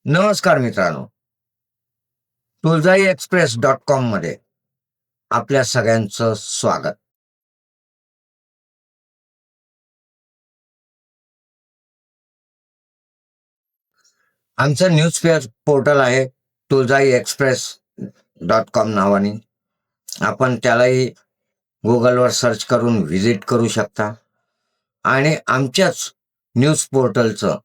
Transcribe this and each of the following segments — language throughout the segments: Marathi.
नमस्कार मित्रांनो, तुळजाई एक्सप्रेस.com मध्ये आपल्या सगळ्यांचं स्वागत. आमचं न्यूज पोर्टल आहे तुळजाई एक्सप्रेस.com नावाने. आपण त्यालाही गुगलवर सर्च करून व्हिजिट करू शकता आणि आमच्याच न्यूज पोर्टलचं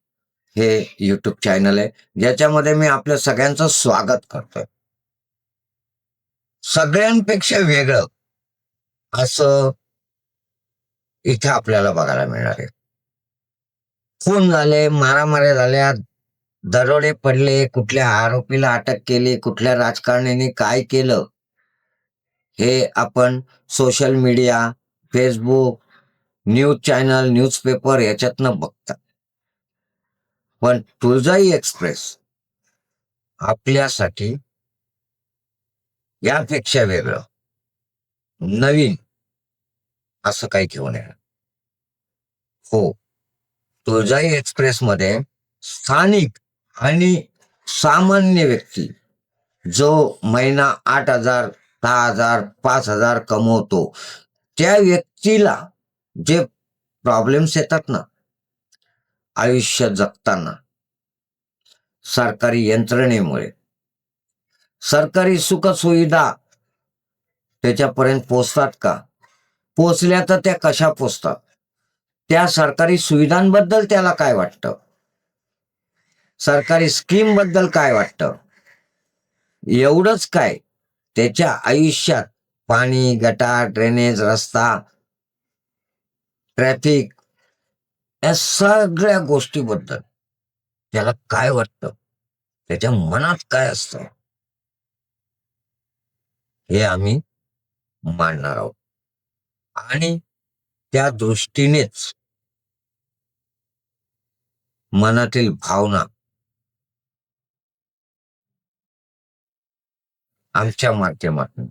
हे यूट्यूब चॅनल आहे, ज्याच्यामध्ये मी आपल्या सगळ्यांचं स्वागत करतोय. सगळ्यांपेक्षा वेगळं असं इथे आपल्याला बघायला मिळणार आहे. खून झाले, मारामाऱ्या झाल्या, दरोडे पडले, कुठल्या आरोपीला अटक केली, कुठल्या राजकारण्याने काय केलं, हे आपण social media, Facebook, news channel, newspaper याच्यातनं बघता. पण तुळजाई एक्सप्रेस आपल्यासाठी यापेक्षा वेगळं, नवीन असं काही घेऊन येणार. हो, तुळजाई एक्सप्रेसमध्ये स्थानिक आणि सामान्य व्यक्ती जो महिना 8,000, 10,000, 5,000 कमवतो, त्या व्यक्तीला जे प्रॉब्लेम्स येतात ना आयुष्य जगताना, सरकारी यंत्रणेमुळे, सरकारी सुखसुविधा त्याच्यापर्यंत पोचतात का? पोचल्या तर त्या कशा पोचतात? त्या सरकारी सुविधांबद्दल त्याला काय वाटतं? सरकारी स्कीम बद्दल काय वाटतं? एवढंच काय, त्याच्या आयुष्यात पाणी, गटार, ड्रेनेज, रस्ता, ट्रॅफिक या सगळ्या गोष्टीबद्दल त्याला काय वाटतं, त्याच्या मनात काय असतं, हे आम्ही मांडणार आहोत. आणि त्या दृष्टीनेच मनातील भावना आमच्या माध्यमातून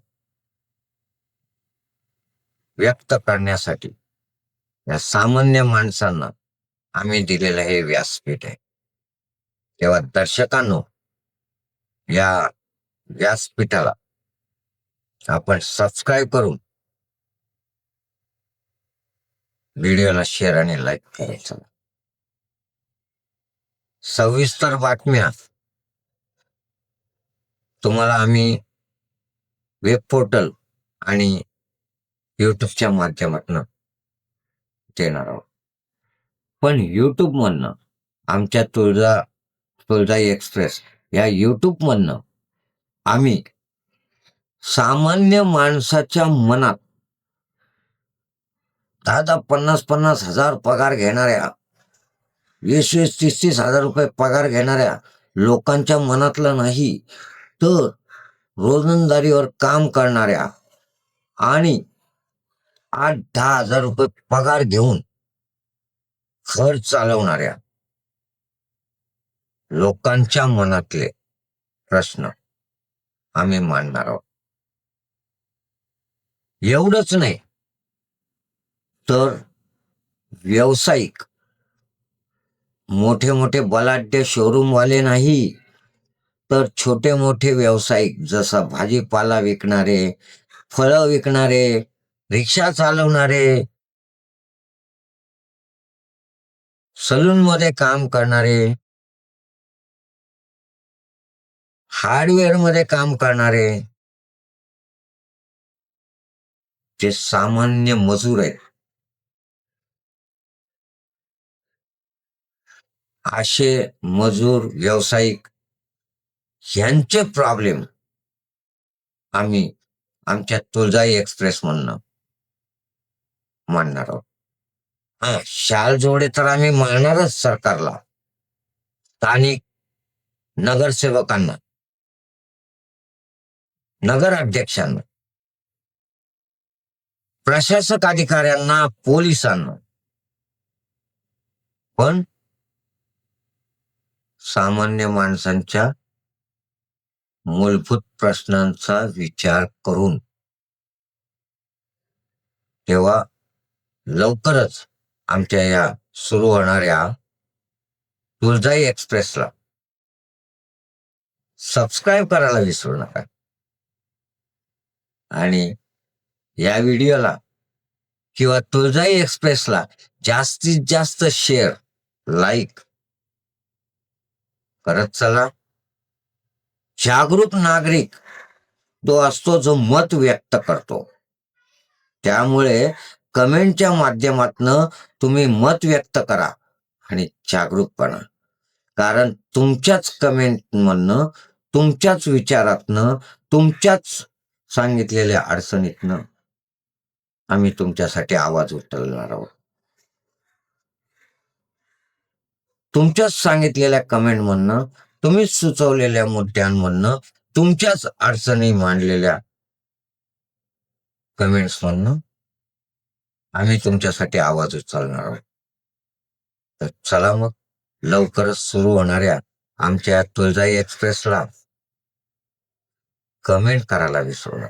व्यक्त करण्यासाठी या सामान्य माणसांना आम्ही दिलेलं हे व्यासपीठ आहे. तेव्हा दर्शकांनो, या व्यासपीठाला आपण सबस्क्राईब करून व्हिडिओला शेअर आणि लाईक करायचं. सविस्तर बातम्या तुम्हाला आम्ही वेब पोर्टल आणि यूट्यूबच्या माध्यमातून देणार आहोत. पण यूट्यूबमधनं आमच्या तुळजाई एक्सप्रेस या यूट्यूबमधनं आम्ही सामान्य माणसाच्या मनात 10-10, 50-50 हजार पगार घेणाऱ्या, 20-20, 30-30 हजार रुपये पगार घेणाऱ्या लोकांच्या मनातलं नाही, तर रोजंदारीवर काम करणाऱ्या आणि 8-10 हजार रुपये पगार घेऊन घर चालवणाऱ्या लोकांच्या मनातले प्रश्न आम्ही मांडणार आहोत. एवढंच नाही, तर व्यावसायिक, मोठे मोठे बलाढ्य शोरूमवाले नाही, तर छोटे मोठे व्यावसायिक, जसं भाजीपाला विकणारे, फळं विकणारे, रिक्षा चालवणारे, सलूनमध्ये काम करणारे, हार्डवेअरमध्ये काम करणारे, जे सामान्य मजूर आहेत, असे मजूर व्यावसायिक यांचे प्रॉब्लेम आम्ही आमच्या तुळजाई एक्सप्रेस म्हणून मांडणार आहोत. शाल जोडे तर आम्ही मानणारच सरकारला, स्थानिक नगरसेवकांना, नगर अध्यक्षांना, प्रशासक अधिकाऱ्यांना, पोलिसांना. पण सामान्य माणसांच्या मूलभूत प्रश्नांचा विचार करून. तेव्हा लवकरच आमच्या या सुरू होणाऱ्या तुळजाई एक्सप्रेसला सबस्क्राईब करायला विसरू नका. आणि या व्हिडिओला किंवा तुळजाई एक्सप्रेसला जास्तीत जास्त शेअर, लाईक करत चला. जागरूक नागरिक तो असतो जो मत व्यक्त करतो. त्यामुळे कमेंटच्या माध्यमातनं तुम्ही मत व्यक्त करा आणि जागरूक बना. कारण तुमच्याच कमेंटमधनं, तुमच्याच विचारातनं, तुमच्याच सांगितलेल्या अडचणीतनं आम्ही तुमच्यासाठी आवाज उचलणार आहोत. तुमच्याच सांगितलेल्या कमेंटमधनं, तुम्ही सुचवलेल्या मुद्द्यांमधनं, तुमच्याच अडचणी मांडलेल्या कमेंट्समधनं आम्ही तुमच्यासाठी आवाज उचलणार आहोत. तर चला मग, लवकरच सुरू होणाऱ्या आमच्या तुळजाई एक्सप्रेसला कमेंट करायला विसरू नका.